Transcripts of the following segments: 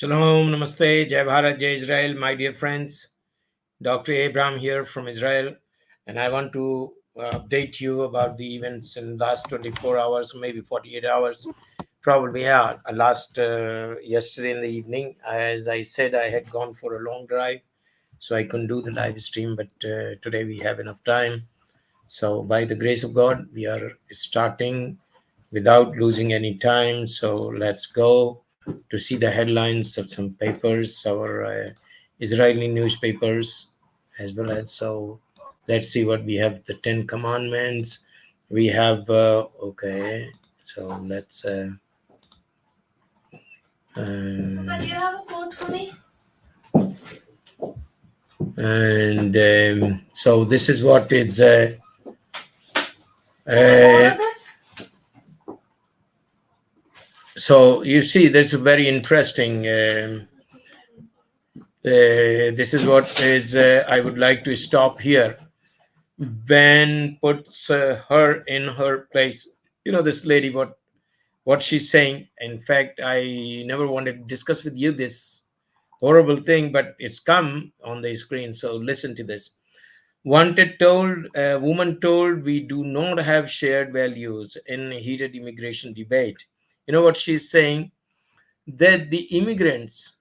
Shalom, Namaste, Jai Bharat, Jai Israel, my dear friends. Dr. Abraham here from Israel, and I want to update you about the events in the last 24 hours, maybe 48 hours. Probably, yeah, last yesterday in the evening. As I said, I had gone for a long drive, so I couldn't do the live stream, but today we have enough time. So, by the grace of God, we are starting without losing any time. So, let's go to see the headlines of some papers, our Israeli newspapers, as well as. So, let's see what we have. The Ten Commandments. We have, okay, so let's. Papa, do you have a quote for me? And so, this is what is. All of this? So you see, there's a very interesting. This is what is. I would like to stop here. Ben puts her in her place. You know, this lady, what she's saying. In fact, I never wanted to discuss with you this horrible thing, but it's come on the screen. So listen to this. Wanted told, a woman told, we do not have shared values in heated immigration debate. You know what she's saying? That the immigrants,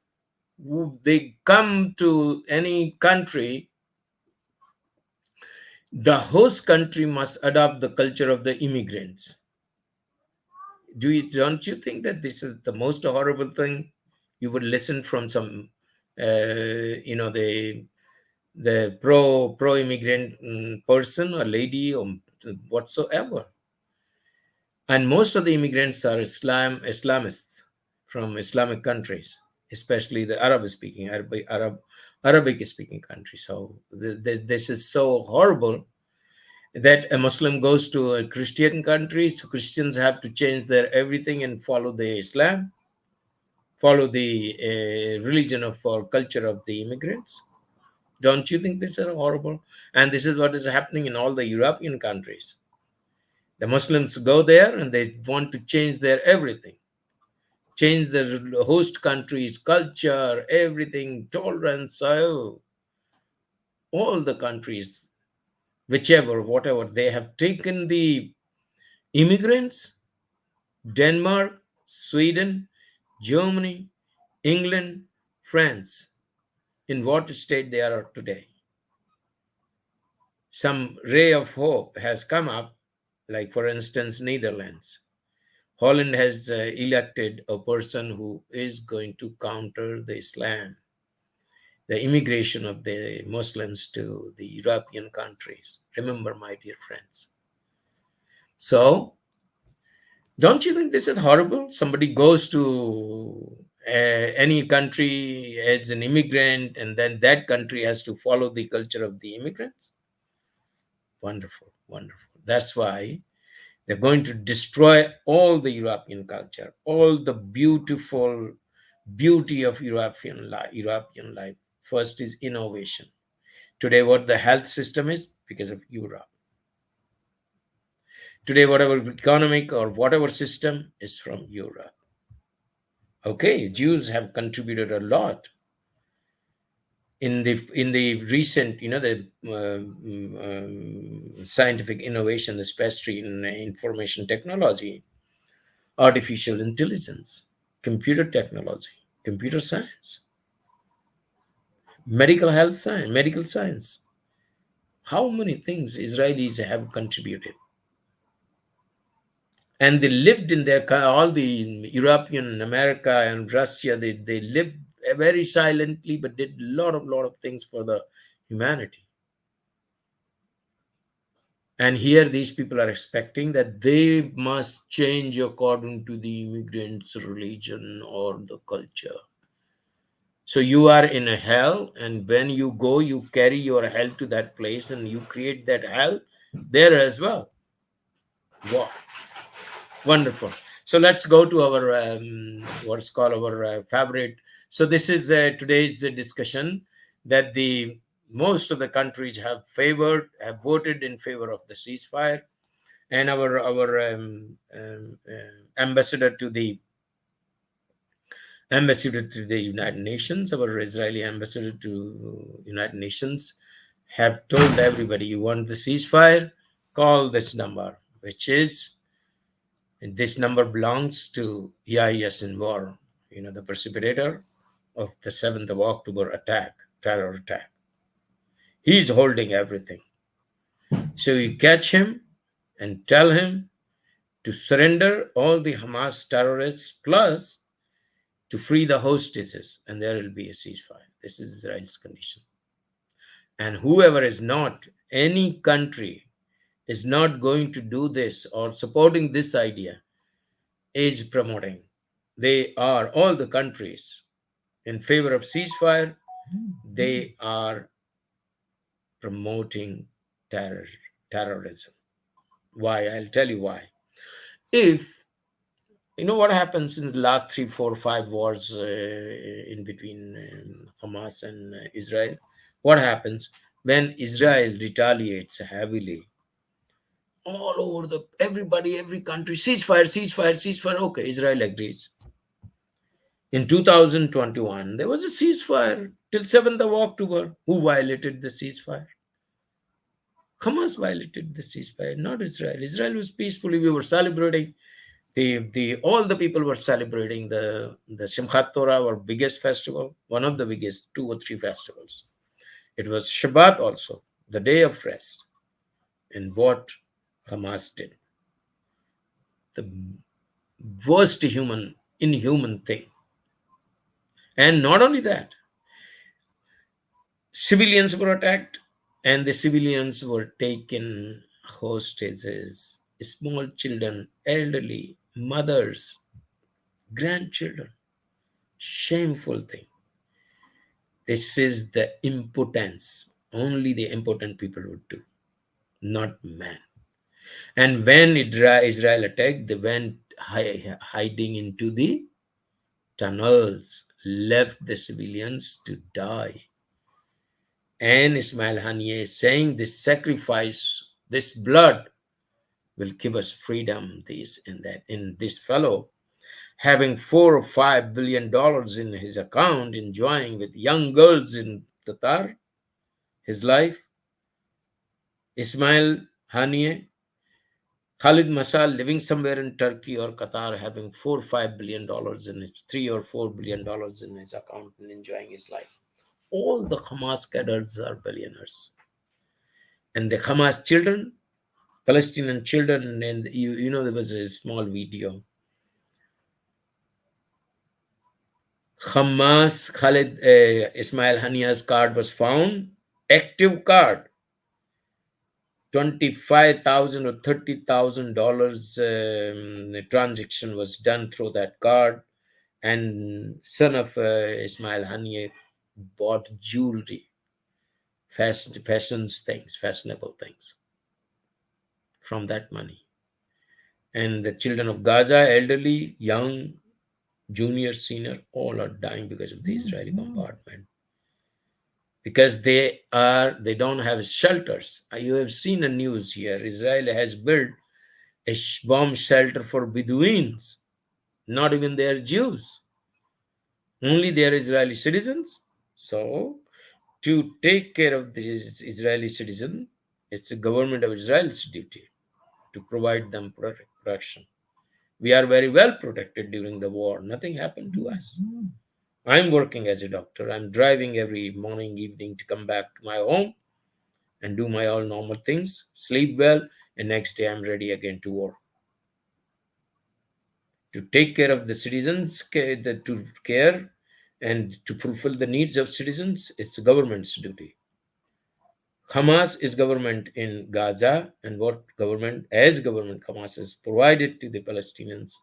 they come to any country, the host country must adopt the culture of the immigrants. Don't you think that this is the most horrible thing? You would listen from some, the pro immigrant person or lady or whatsoever. And most of the immigrants are Islamists from Islamic countries, especially the Arabic speaking countries. So this is so horrible that a Muslim goes to a Christian country, so Christians have to change their everything and follow the Islam, follow the religion of or culture of the immigrants. Don't you think this is horrible? And this is what is happening in all the European countries. The Muslims go there and they want to change their everything, change the host country's culture, everything, tolerance, so all the countries, whichever, whatever, they have taken the immigrants, Denmark, Sweden, Germany, England, France, in what state they are today. Some ray of hope has come up, like for instance, Netherlands. Holland has elected a person who is going to counter the Islam, the immigration of the Muslims to the European countries. Remember, my dear friends. So, don't you think this is horrible? Somebody goes to any country as an immigrant, and then that country has to follow the culture of the immigrants? Wonderful, wonderful. That's why they're going to destroy all the European culture, all the beautiful beauty of European life. First is innovation. Today, what the health system is because of Europe. Today, whatever economic or whatever system is from Europe. Okay, Jews have contributed a lot in the recent, the scientific innovation, especially in information technology, artificial intelligence, computer technology, computer science, medical health science, medical science. How many things Israelis have contributed? And they lived in all the European, America, and Russia. They lived very silently, but did lot of things for the humanity. And here these people are expecting that they must change according to the immigrants' religion or the culture. So you are in a hell, and when you go, you carry your hell to that place, and you create that hell there as well. Wow, wonderful. So let's go to our what's called our favorite. So this is today's discussion that the most of the countries have voted in favor of the ceasefire, and our ambassador to the ambassador to the United Nations, our Israeli ambassador to United Nations, have told everybody, you want the ceasefire, call this number, which is, this number belongs to EIS in war, the precipitator of the 7th of October attack, terror attack. He's holding everything. So you catch him and tell him to surrender all the Hamas terrorists plus to free the hostages, and there will be a ceasefire. This is Israel's condition. And whoever is not, any country is not going to do this or supporting this idea is promoting. They are, all the countries in favor of ceasefire, they are promoting terrorism. Why? I'll tell you why. If what happens in the last 3, 4, 5 wars in between Hamas and Israel, what happens when Israel retaliates heavily all over everybody, every country, ceasefire, ceasefire, ceasefire. Okay, Israel agrees. In 2021, there was a ceasefire till 7th of October. Who violated the ceasefire? Hamas violated the ceasefire, not Israel. Israel was peacefully. We were celebrating. All the people were celebrating the Simchat Torah, our biggest festival, one of the biggest, 2 or 3 festivals. It was Shabbat also, the day of rest. And what Hamas did, the worst inhuman thing. And not only that, civilians were attacked and the civilians were taken hostages, small children, elderly, mothers, grandchildren. Shameful thing. This is the impotence. Only the impotent people would do, not man. And when Israel attacked, they went hiding into the tunnels, left the civilians to die. And Ismail Haniyeh is saying this sacrifice, this blood will give us freedom, this and that. In this fellow having $4 or $5 billion in his account, enjoying with young girls in Qatar, his life, Ismail Haniyeh, Khalid Masal living somewhere in Turkey or Qatar, having $4 or $5 billion in his $3 or $4 billion in his account and enjoying his life. All the Hamas cadres are billionaires. And the Hamas children, Palestinian children, and there was a small video. Hamas, Ismail Haniyeh's card was found, active card. $25,000 or $30,000 transaction was done through that card, and son of Ismail Haniyeh bought jewelry, fashionable things from that money. And the children of Gaza, elderly, young, junior, senior, all are dying because of the Israeli bombardment. Because they don't have shelters. You have seen the news here. Israel has built a bomb shelter for Bedouins. Not even they are Jews. Only they are Israeli citizens. So to take care of the Israeli citizen, it's the government of Israel's duty to provide them protection. We are very well protected during the war. Nothing happened to us. I'm working as a doctor. I'm driving every morning, evening to come back to my home and do my all normal things, sleep well, and next day I'm ready again to work. To take care of the citizens, to care and to fulfill the needs of citizens, it's the government's duty. Hamas is government in Gaza, and what government, as government, Hamas has provided to the Palestinians,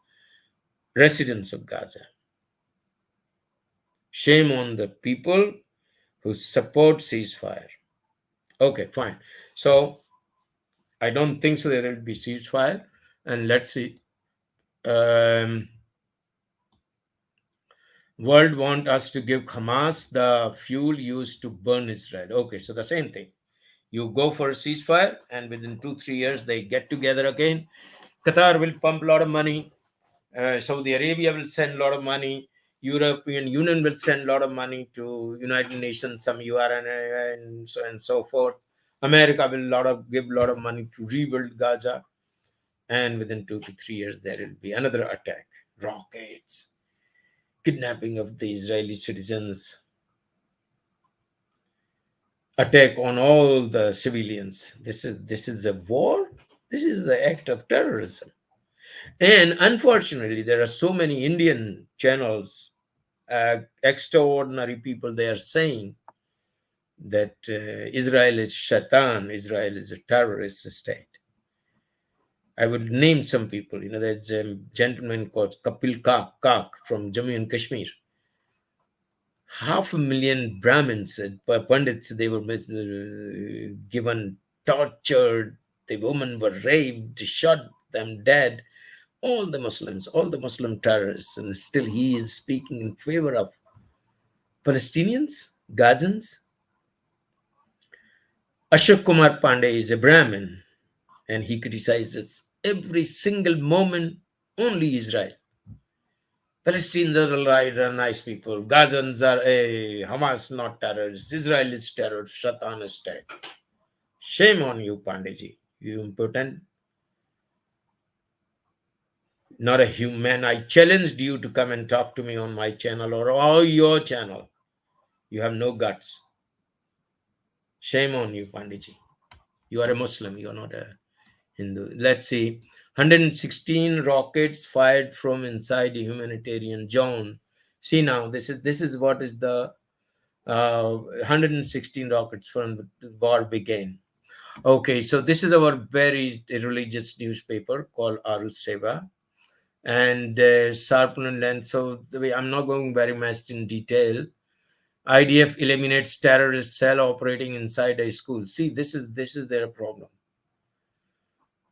residents of Gaza. Shame on the people who support ceasefire. Okay, fine. So I don't think so there will be ceasefire. And let's see. World want us to give Hamas the fuel used to burn Israel. Okay, so the same thing. You go for a ceasefire, and within 2-3 years they get together again. Qatar will pump a lot of money. Saudi Arabia will send a lot of money. European Union will send a lot of money to United Nations, some URNA and so forth. America will give a lot of money to rebuild Gaza, and within 2 to 3 years there will be another attack, rockets, kidnapping of the Israeli citizens, attack on all the civilians. This is a war. This is the act of terrorism. And unfortunately, there are so many Indian channels, extraordinary people. They are saying that Israel is shaitan, Israel is a terrorist state. I would name some people. There's a gentleman called Kapil Kak from Jammu and Kashmir. 500,000 Brahmins, Pandits, they were given, tortured. The women were raped, shot them dead. All the Muslims, all the Muslim terrorists, and still he is speaking in favor of Palestinians, Gazans. Ashok Kumar Pandey is a Brahmin, and he criticizes every single moment only Israel. Palestinians are alright, are nice people. Gazans are Hamas, not terrorists. Israel is terror, Shaitan state. Shame on you, Pandeyji. You impotent. Not a human. I challenged you to come and talk to me on my channel or your channel. You have no guts. Shame on you, Pandeyji. You are a Muslim. You are not a Hindu. Let's see. 116 rockets fired from inside a humanitarian zone. See now, this is what is the 116 rockets from the war began. Okay, so this is our very religious newspaper called Arul Seva and Sharpen and Length. So I'm not going very much in detail. IDF eliminates terrorist cell operating inside a school. See, this is their problem.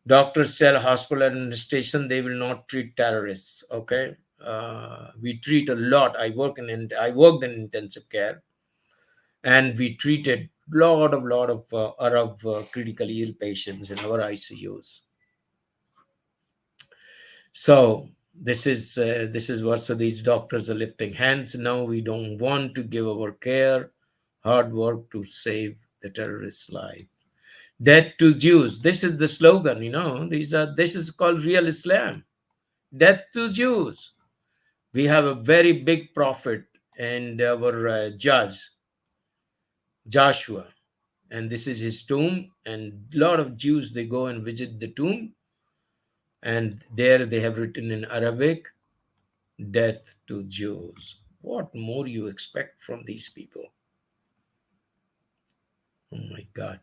Doctors tell hospital administration they will not treat terrorists. Okay, we treat a lot. I worked in intensive care, and we treated lot of Arab critically ill patients in our ICUs. So this is what. So these doctors are lifting hands now. We don't want to give our care, hard work to save the terrorist's life. Death to Jews. This is the slogan. This is called real Islam. Death to Jews. We have a very big prophet and our judge, Joshua, and this is his tomb. And a lot of Jews, they go and visit the tomb, and there they have written in Arabic, "Death to Jews." What more you expect from these people? Oh my God.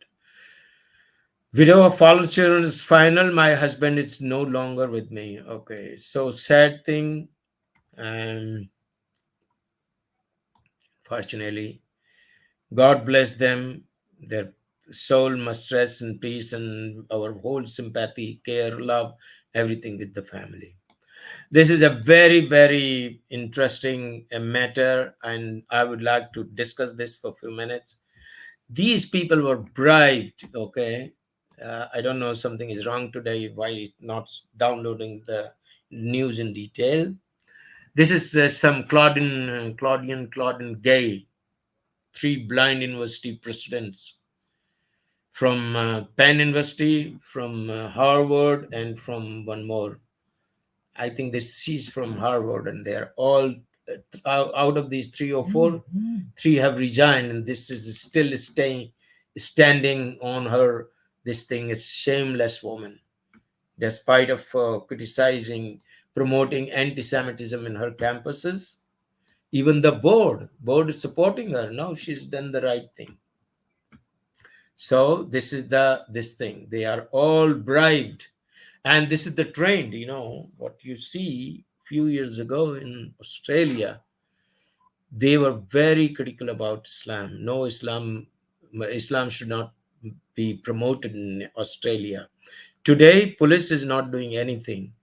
Widow of fallen children is final. My husband is no longer with me. Okay, so sad thing. Fortunately, God bless them. Their soul must rest in peace, and our whole sympathy, care, love, everything with the family. This is a very, very interesting matter, and I would like to discuss this for a few minutes. These people were bribed. Okay, I don't know, something is wrong today. Why it's not downloading the news in detail? This is some Claudian Gay, three blind university presidents from Penn University, from Harvard, and from one more. I think this she's from Harvard, and they're all out of these three or four. Three have resigned, and this is still standing on her. This thing is shameless woman, despite of criticizing, promoting anti-Semitism in her campuses. Even the board is supporting her. Now she's done the right thing. So this is this thing. They are all bribed, and this is the trend. What you see few years ago in Australia, they were very critical about Islam. No, Islam should not be promoted in Australia. Today, police is not doing anything,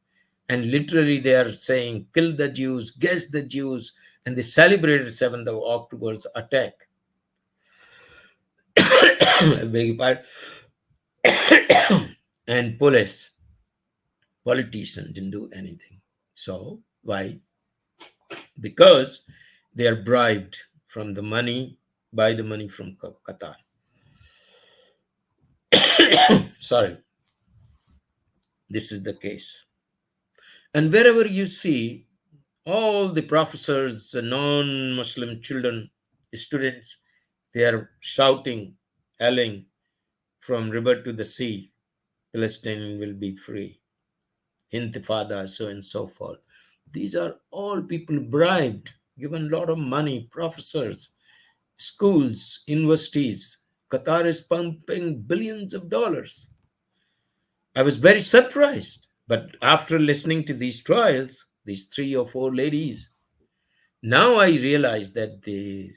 and literally they are saying, "Kill the Jews, gas the Jews," and they celebrated 7th of October's attack. I beg your pardon. And politicians didn't do anything. So why? because they are bribed from the money, by the money from Qatar. Sorry, this is the case. And wherever you see all the professors, non-Muslim children, students, they are shouting, yelling from river to the sea, Palestine will be free, Intifada, so and so forth. These are all people bribed, given a lot of money, professors, schools, universities. Qatar is pumping billions of dollars. I was very surprised. But after listening to these trials, these three or four ladies, now I realize that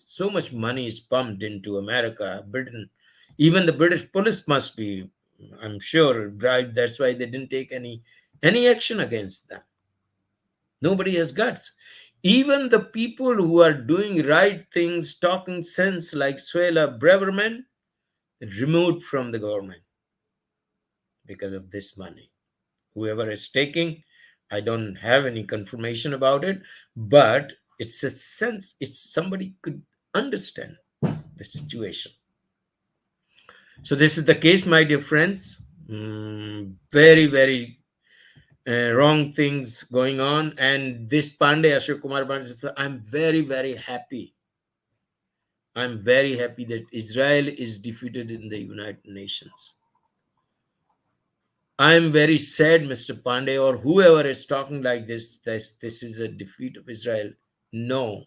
so much money is pumped into America, Britain. Even the British police must be, I'm sure, bribed. That's why they didn't take any action against them. Nobody has guts. Even the people who are doing right things, talking sense like Suella Braverman, removed from the government because of this money. Whoever is taking, I don't have any confirmation about it, but it's a sense, it's somebody could understand the situation. So this is the case, my dear friends. Very, very wrong things going on. And this Pandey, Ashok Kumar Pandey, I'm very, very happy. I'm very happy that Israel is defeated in the United Nations. I'm very sad, Mr. Pandey, or whoever is talking like this is a defeat of Israel. No,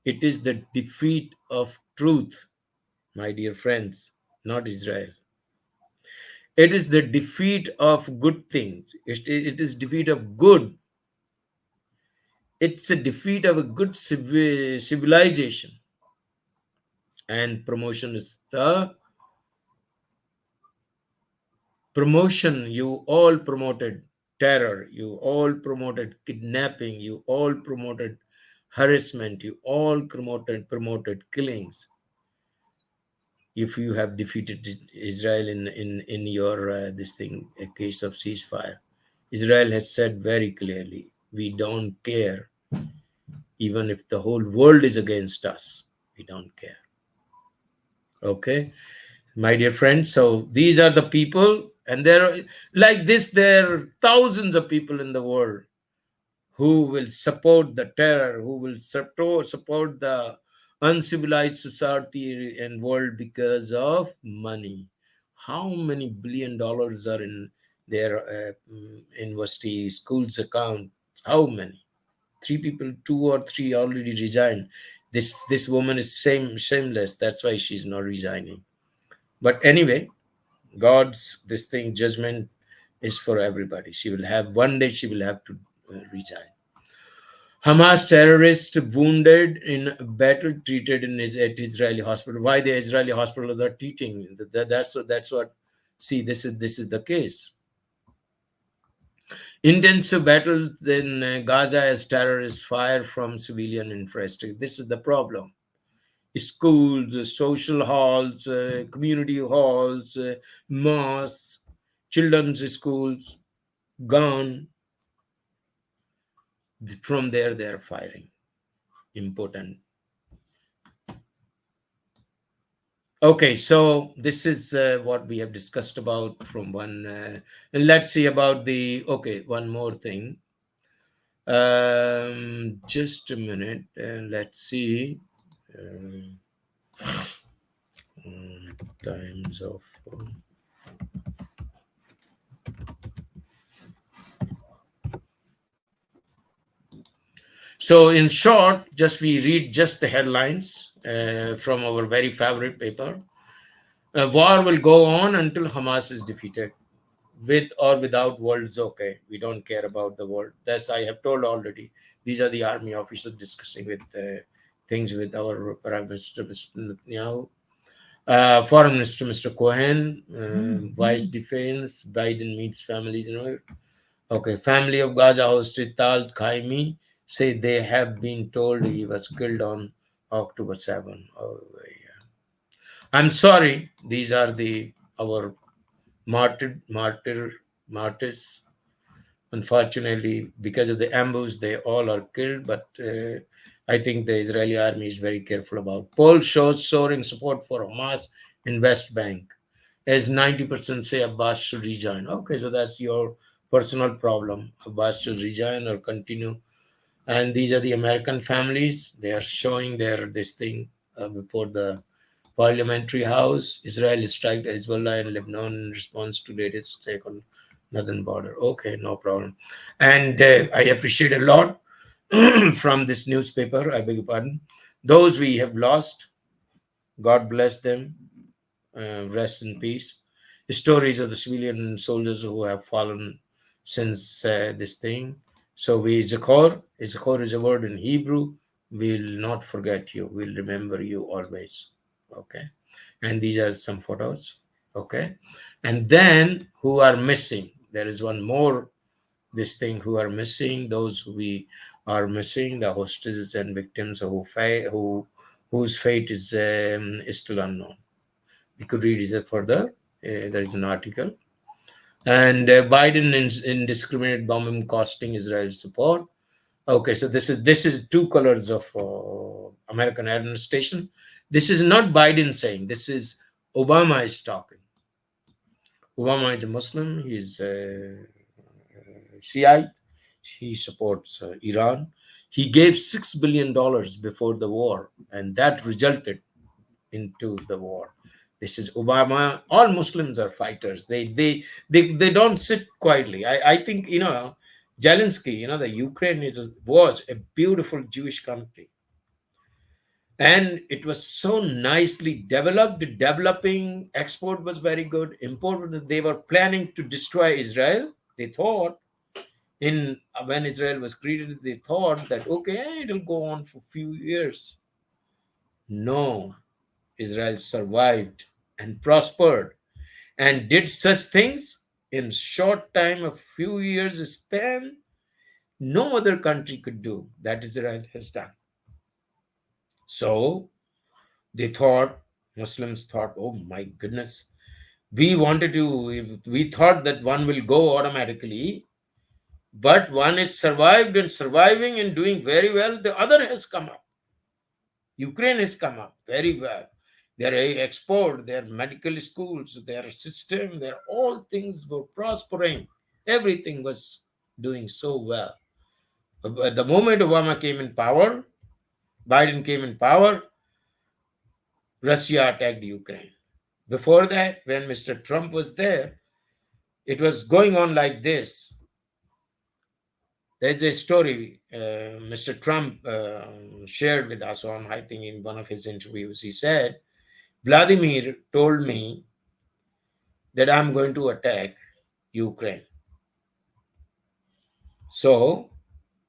it is the defeat of truth, my dear friends, not Israel. It is the defeat of good things. It is defeat of good. It's a defeat of a good civilization. And promotion is the promotion. You all promoted terror. You all promoted kidnapping. You all promoted harassment. You all promoted killings. If you have defeated Israel in your this thing, a case of ceasefire, Israel has said very clearly, we don't care. Even if the whole world is against us, we don't care. Okay, my dear friends. So these are the people, and there are like this. There are thousands of people in the world who will support the terror, who will support the uncivilized society and world because of money. How many billion dollars are in their university schools account? How many? Three people, two or three already resigned. This woman is shameless. That's why she's not resigning. But anyway, God's this thing judgment is for everybody. She will have one day. She will have to resign. Hamas terrorist wounded in battle treated at Israeli hospital. Why the Israeli hospital are treating? That's what. See, this is the case. Intensive battles in Gaza as terrorists fire from civilian infrastructure. This is the problem. Schools, social halls, community halls, mosques, children's schools gone. From there, they are firing. Important. Okay, so this is what we have discussed about from one. And let's see about the. Okay, one more thing. Just a minute. Let's see. Um, times of. So, in short, just we read just the headlines from our very favorite paper. War will go on until Hamas is defeated. With or without world is okay. We don't care about the world. That's I have told already. These are the army officers discussing with things with our Prime Minister Mr. Netanyahu, Foreign Minister Mr. Cohen, Vice Defense. Biden meets families. Okay, family of Gaza hosted Tal Khaimi say they have been told he was killed on October 7. Oh, yeah. I'm sorry. These are the our martyrs. Unfortunately, because of the ambush, they all are killed. But I think the Israeli army is very careful about. Poll shows soaring support for Hamas in West Bank, as 90% say Abbas should rejoin. Okay, so that's your personal problem. Abbas should rejoin or continue. And these are the American families. They are showing their this thing before the parliamentary house. Israel strike Hezbollah in Lebanon in response to latest attack on northern border. Okay, no problem. And I appreciate a lot from this newspaper. I beg your pardon. Those we have lost, God bless them. Rest in peace. Stories of the civilian soldiers who have fallen since this thing. So we Zachor is a word in Hebrew. We'll not forget you. We'll remember you always. Okay. And these are some photos. Okay. And then who are missing? There is one more this thing who are missing. Those who we are missing, the hostages and victims whose fate is still unknown. We could read it further. There is an article. And Biden indiscriminate bombing costing Israel support. Okay, so this is two colors of American administration. This is not Biden saying. This is Obama is talking. Obama is a Muslim. He's Shiite. He supports Iran. He gave $6 billion before the war, and that resulted into the war. This is Obama. All Muslims are fighters. They don't sit quietly. I think Zelensky. The Ukraine was a beautiful Jewish country, and it was so nicely developed. The developing export was very good. Import, they were planning to destroy Israel. They thought in when Israel was created, they thought that okay, it'll go on for few years. No, Israel survived and prospered and did such things in short time, a few years span, no other country could do that Israel has done. So they thought, Muslims thought, oh my goodness, we thought that one will go automatically, but one is survived and surviving and doing very well. The other has come up. Ukraine has come up very well. Their export, their medical schools, their system, their all things were prospering. Everything was doing so well. But the moment Obama came in power, Biden came in power, Russia attacked Ukraine. Before that, when Mr. Trump was there, it was going on like this. There's a story Mr. Trump shared with us on, I think, in one of his interviews. He said, Vladimir told me that I'm going to attack Ukraine. So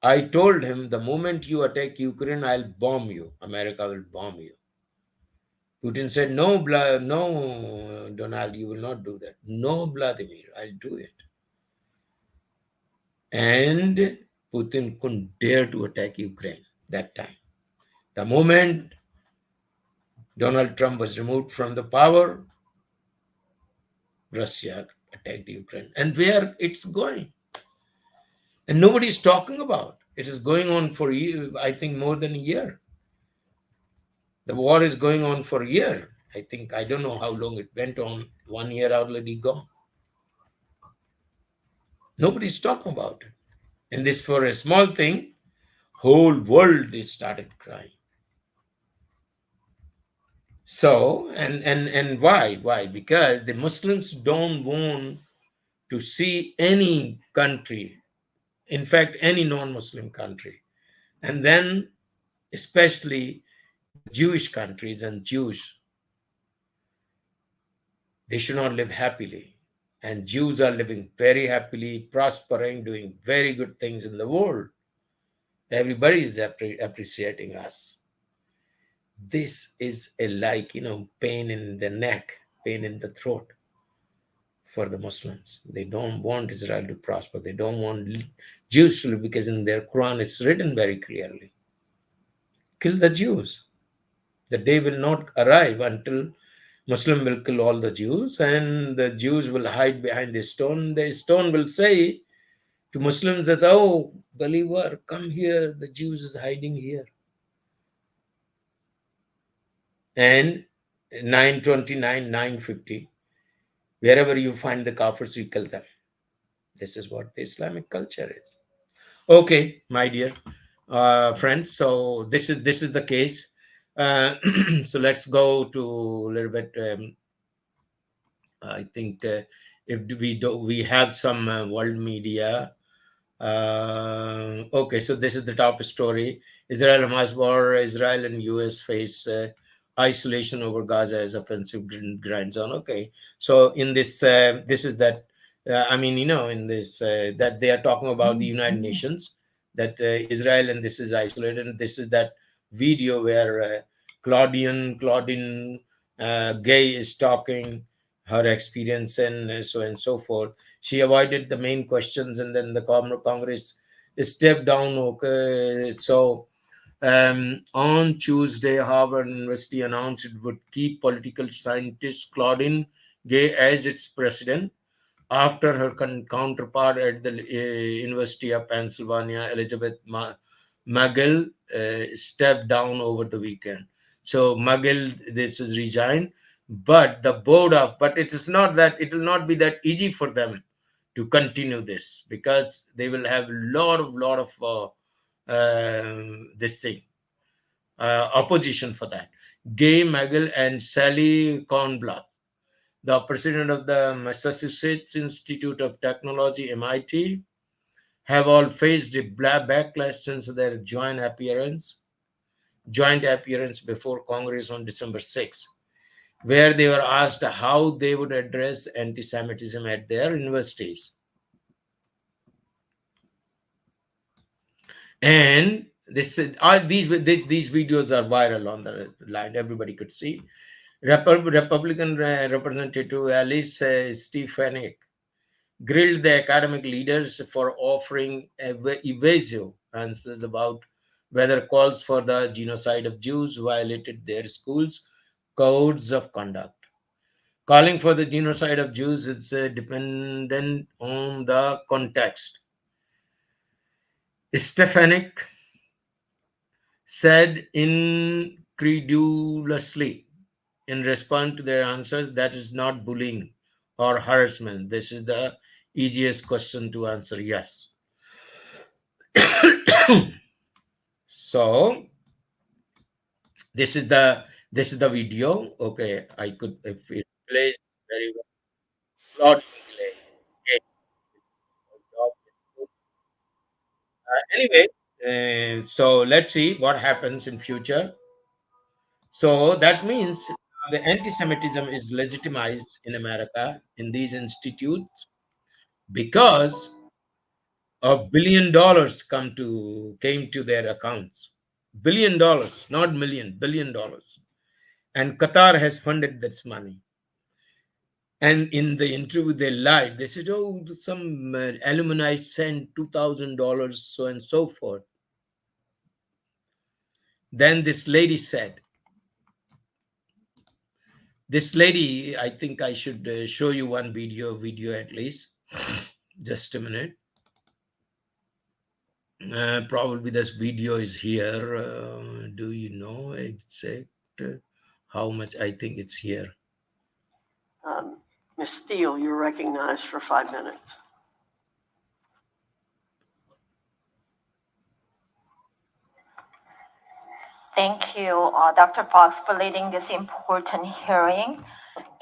I told him, the moment you attack Ukraine, I'll bomb you. America will bomb you. Putin said, no, no, Donald, you will not do that. No, Vladimir, I'll do it. And Putin couldn't dare to attack Ukraine that time. The moment Donald Trump was removed from the power, Russia attacked Ukraine. And where it's going. And nobody's talking about. It is going on for, I think, more than a year. The war is going on for a year. I don't know how long it went on. 1 year already gone. Nobody's talking about it. And this, for a small thing, whole world is started crying. So, and why? Why? Because the Muslims don't want to see any country, in fact, any non-Muslim country, and then especially the Jewish countries and Jews, they should not live happily. And Jews are living very happily, prospering, doing very good things in the world. Everybody is appreciating us. This is pain in the neck, pain in the throat for the Muslims. They don't want Israel to prosper. They don't want Jews to live, because in their Quran it's written very clearly, kill the Jews. The day will not arrive until Muslim will kill all the Jews, and the Jews will hide behind the stone. The stone will say To Muslims, that's, oh, believer, come here, the Jews is hiding here. And 929, 950, wherever you find the kafirs, you kill them. This is what the Islamic culture is. Okay, my dear friends. So this is the case. So let's go to a little bit. I think if we have some world media. Okay, so this is the top story. Israel Hamas war. Israel and US face isolation over Gaza as offensive grinds on. Okay, so in this this is that. I mean, in this that they are talking about the United Nations, that Israel and this is isolated. And this is that video where Claudine Gay is talking her experience and so forth. She avoided the main questions, and then the Congress stepped down. Okay, so on Tuesday, Harvard University announced it would keep political scientist Claudine Gay as its president after her counterpart at the University of Pennsylvania, Elizabeth Magill, stepped down over the weekend. So Magill, this is resigned, but it is not that, it will not be that easy for them to continue this, because they will have lot of this thing opposition for that. Gay Magill and Sally Kornbluth, the president of the Massachusetts Institute of Technology, MIT, have all faced a backlash since their joint appearance before Congress on December 6th, where they were asked how they would address anti-Semitism at their universities. And these videos are viral on the line. Everybody could see. Republican Representative Alice Stefanik grilled the academic leaders for offering evasive answers about whether calls for the genocide of Jews violated their schools' codes of conduct. Calling for the genocide of Jews is dependent on the context. Stefanik said incredulously in response to their answers, that is not bullying or harassment. This is the easiest question to answer, yes. So this is the video. Okay, I could, if it plays very well. Lot play. Okay. Anyway, so let's see what happens in future. So that means the anti-Semitism is legitimized in America in these institutes because $1 billion came to their accounts. $1 billion, not million, $1 billion. And Qatar has funded this money. And in the interview, they lied. They said, oh, some alumni sent $2,000, so and so forth. Then this lady said, I think I should show you one video at least. Just a minute. Probably this video is here. Do you know exact how much? I think it's here. Ms. Steele, you're recognized for 5 minutes. Thank you, Dr. Fox, for leading this important hearing.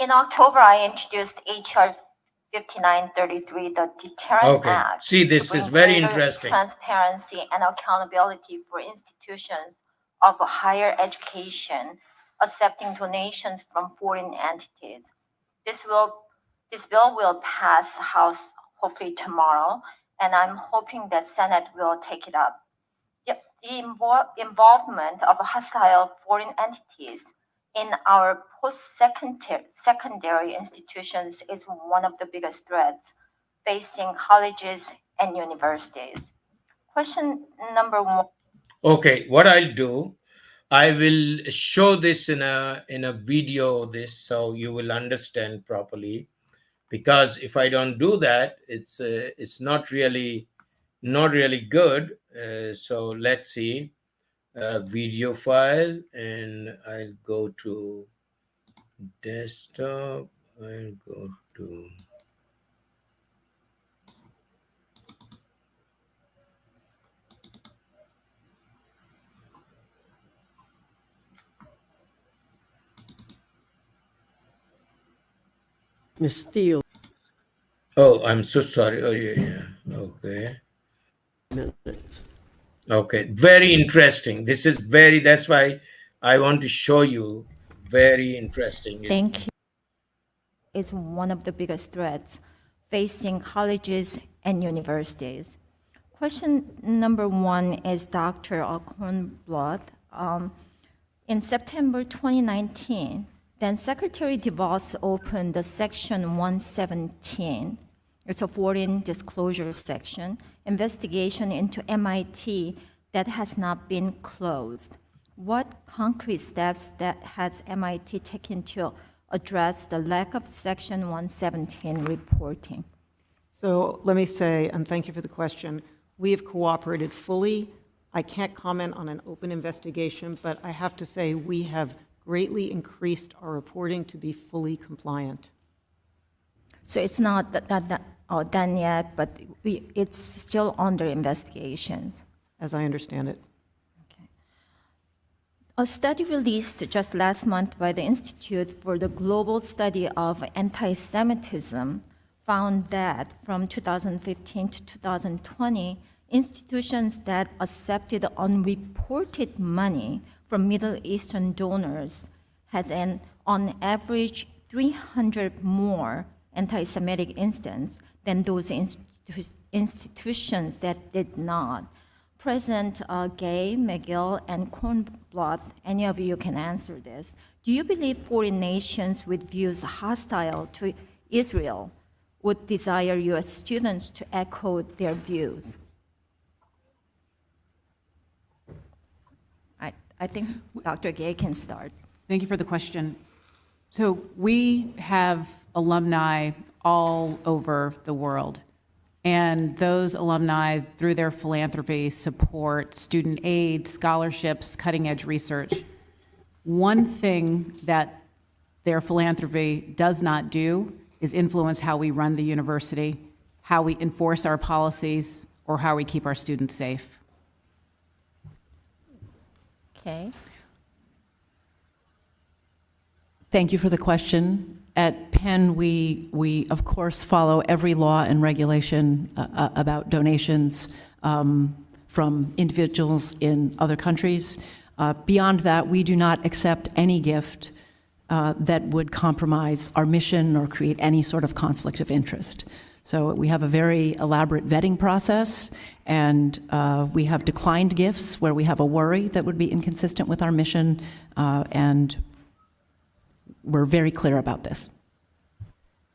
In October, I introduced H.R. 5933, the Deterrent Act. See, this is very interesting. Transparency and accountability for institutions of higher education accepting donations from foreign entities. This bill will pass House hopefully tomorrow, and I'm hoping that Senate will take it up. The involvement of hostile foreign entities in our post-secondary institutions is one of the biggest threats facing colleges and universities. Question number 1. Okay, what I'll do, I will show this in a video, so you will understand properly. Because if I don't do that, it's not really not really good. So let's see. Video file, and I'll go to desktop. I'll go to Ms. Steele, oh, I'm so sorry. Oh, yeah. Okay. minutes. Okay. Very interesting. This is very, that's why I want to show you. Very interesting. Thank you. Is one of the biggest threats facing colleges and universities. Question number one is Dr. Kornbluth. In September 2019, then Secretary DeVos opened the Section 117. It's a foreign disclosure section, investigation into MIT that has not been closed. What concrete steps that has MIT taken to address the lack of Section 117 reporting? So let me say, and thank you for the question, we have cooperated fully. I can't comment on an open investigation, but I have to say we have greatly increased our reporting to be fully compliant. So it's not done yet, but it's still under investigations. As I understand it. A study released just last month by the Institute for the Global Study of Anti-Semitism found that from 2015 to 2020, institutions that accepted unreported money from Middle Eastern donors had on average 300 more anti-Semitic incidents than those institutions that did not. President Gay, McGill, and Kornbluth, any of you can answer this. Do you believe foreign nations with views hostile to Israel would desire U.S. students to echo their views? I think Dr. Gay can start. Thank you for the question. So we have alumni all over the world, and those alumni, through their philanthropy, support student aid, scholarships, cutting-edge research. One thing that their philanthropy does not do is influence how we run the university, how we enforce our policies, or how we keep our students safe. Okay. Thank you for the question. At Penn, we of course follow every law and regulation about donations from individuals in other countries. Beyond that, we do not accept any gift that would compromise our mission or create any sort of conflict of interest. So we have a very elaborate vetting process, and we have declined gifts where we have a worry that would be inconsistent with our mission, and we're very clear about this.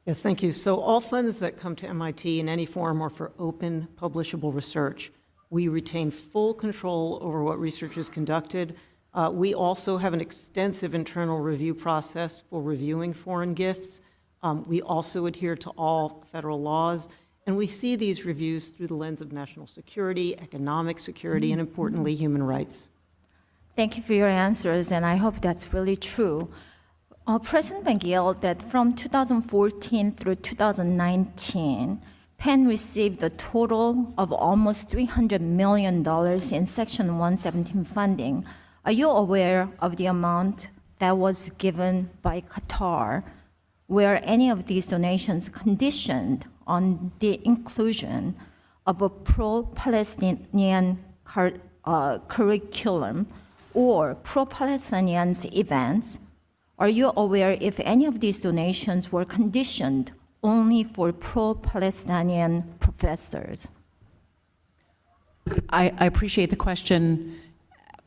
Yes, thank you. So all funds that come to MIT in any form are for open, publishable research. We retain full control over what research is conducted. We also have an extensive internal review process for reviewing foreign gifts. We also adhere to all federal laws, and we see these reviews through the lens of national security, economic security, and importantly, human rights. Thank you for your answers, and I hope that's really true. President McGill, that from 2014 through 2019, Penn received a total of almost $300 million in Section 117 funding. Are you aware of the amount that was given by Qatar? Were any of these donations conditioned on the inclusion of a pro-Palestinian curriculum or pro-Palestinian events? Are you aware if any of these donations were conditioned only for pro-Palestinian professors? I appreciate the question.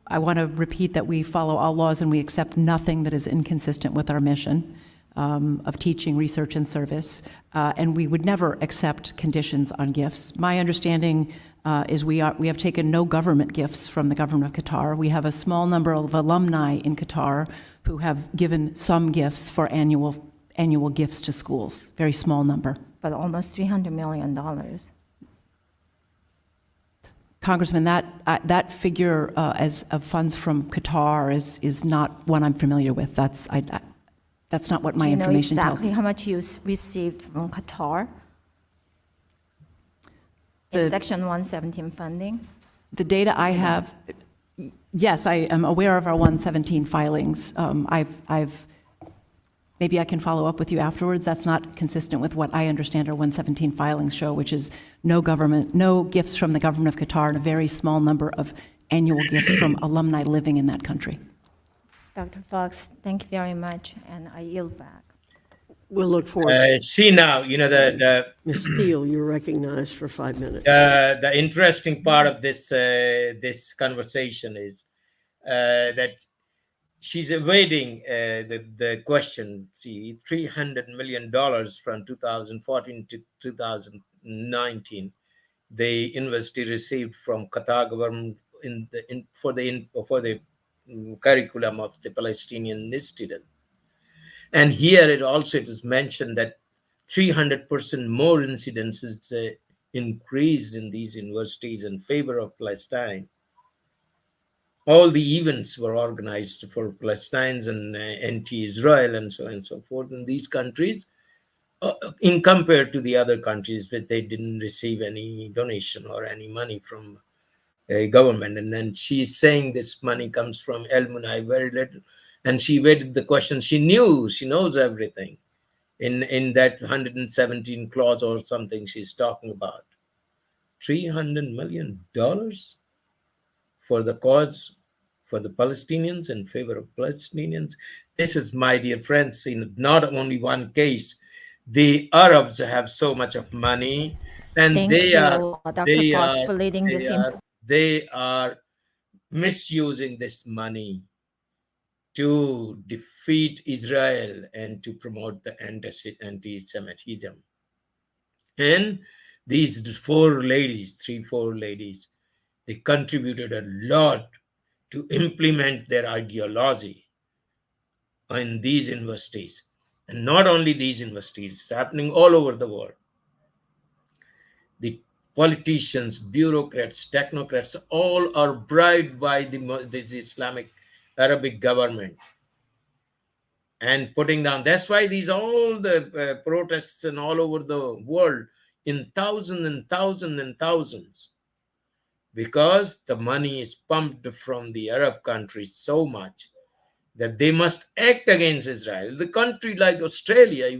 I want to repeat that we follow all laws and we accept nothing that is inconsistent with our mission of teaching, research, and service. And we would never accept conditions on gifts. My understanding is we have taken no government gifts from the government of Qatar. We have a small number of alumni in Qatar who have given some gifts for annual gifts to schools, very small number. But almost $300 million. Congressman, that figure as of funds from Qatar is not one I'm familiar with. That's not what my Do you know information tells exactly me. how much you received from Qatar? In The- Section 117 funding? The data I have, yes, I am aware of our 117 filings. Maybe I can follow up with you afterwards. That's not consistent with what I understand our 117 filings show, which is no gifts from the government of Qatar, and a very small number of annual gifts from alumni living in that country. Dr. Fox, thank you very much, and I yield back. We'll look forward. See now, Ms. Steele, you're recognized for 5 minutes. the interesting part of this conversation is that she's evading the question. See, $300 million from 2014 to 2019, the university received from Qatar government for the curriculum of the Palestinian student. And here it is mentioned that 300% more incidences increased in these universities in favor of Palestine. All the events were organized for Palestinians and anti-Israel and so on and so forth in these countries, in compared to the other countries that they didn't receive any donation or any money from a government. And then she's saying this money comes from El Munai, very little. And she evaded the question. She knows everything in that 117 clause or something she's talking about. $300 million for the cause, for the Palestinians, in favor of Palestinians. This is, my dear friends, in not only one case. The Arabs have so much of money, and Thank they you, are Dr. they Fox, are for leading they this. are, they are misusing this money to defeat Israel and to promote the anti-Semitism. And these four ladies, they contributed a lot to implement their ideology in these universities. And not only these universities, it's happening all over the world. The politicians, bureaucrats, technocrats, all are bribed by the Islamic Arabic government and putting down. That's why all the protests and all over the world in thousands and thousands and thousands, because the money is pumped from the Arab countries so much that they must act against Israel. The country like Australia,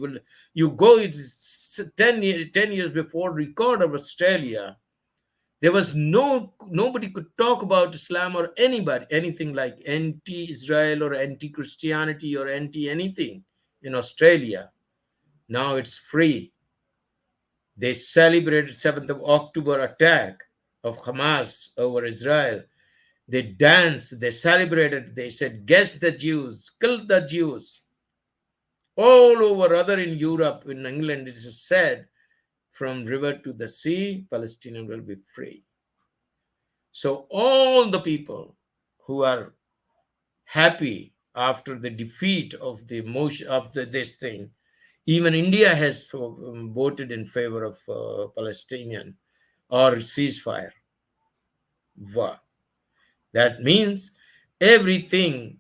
you go 10 years before record of Australia, there was nobody could talk about Islam or anything like anti-Israel or anti-Christianity or anti-anything in Australia. Now it's free. They celebrated 7th of October attack of Hamas over Israel. They danced, they celebrated, they said, "Guess the Jews, kill the Jews." All over, other in Europe, in England, it is said, from river to the sea, Palestinians will be free. So all the people who are happy after the defeat of the motion of this thing, even India has voted in favor of Palestinian or ceasefire. Wow. That means everything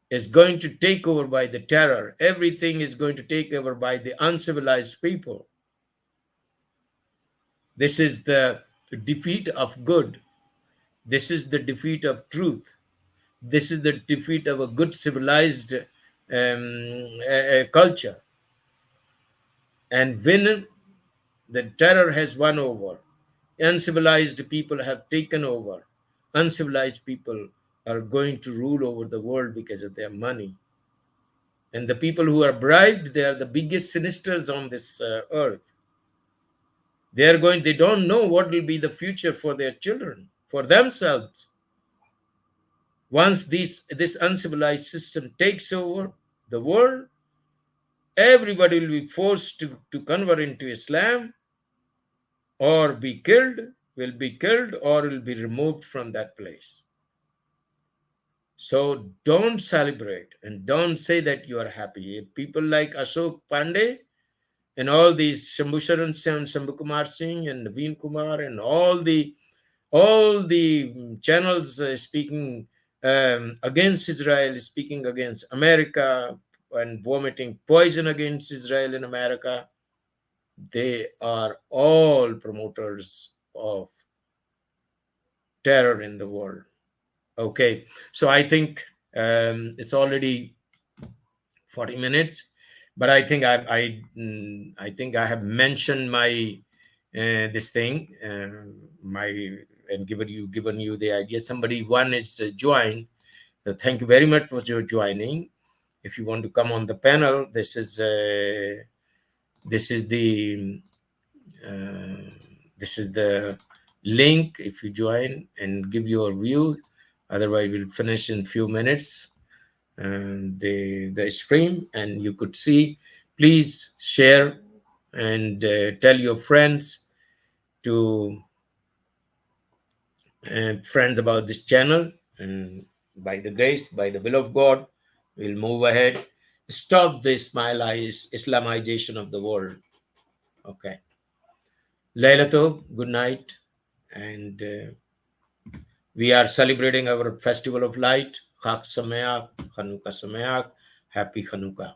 is going to take over by the terror. Everything is going to take over by the uncivilized people. This is the defeat of good. This is the defeat of truth. This is the defeat of a good civilized culture. And when the terror has won over, uncivilized people have taken over. Uncivilized people are going to rule over the world because of their money. And the people who are bribed, they are the biggest sinisters on this earth. They don't know what will be the future for their children, for themselves. Once this uncivilized system takes over the world, everybody will be forced to convert into Islam or will be killed or will be removed from that place. So don't celebrate and don't say that you are happy. People like Ashok Pandey and all these Shambhu Sharan Singh, Shambhu Kumar Singh and Naveen Kumar and all the all the channels speaking against Israel, speaking against America, and vomiting poison against Israel in America, they are all promoters of terror in the world. Okay, so I think it's already 40 minutes, but I think I think I have mentioned my this thing, my and given you the idea. Somebody one is joined. Thank you very much for your joining. If you want to come on the panel, this is the link. If you join and give your view, otherwise we'll finish in few minutes the stream, and you could see. Please share and tell your friends to friends about this channel, and by the grace, by the will of God, we'll move ahead, stop the Islamization of the world. Okay, Laylato, good night, and we are celebrating our festival of light. Chag Sameach, Chanukah Sameach, Happy Chanukah.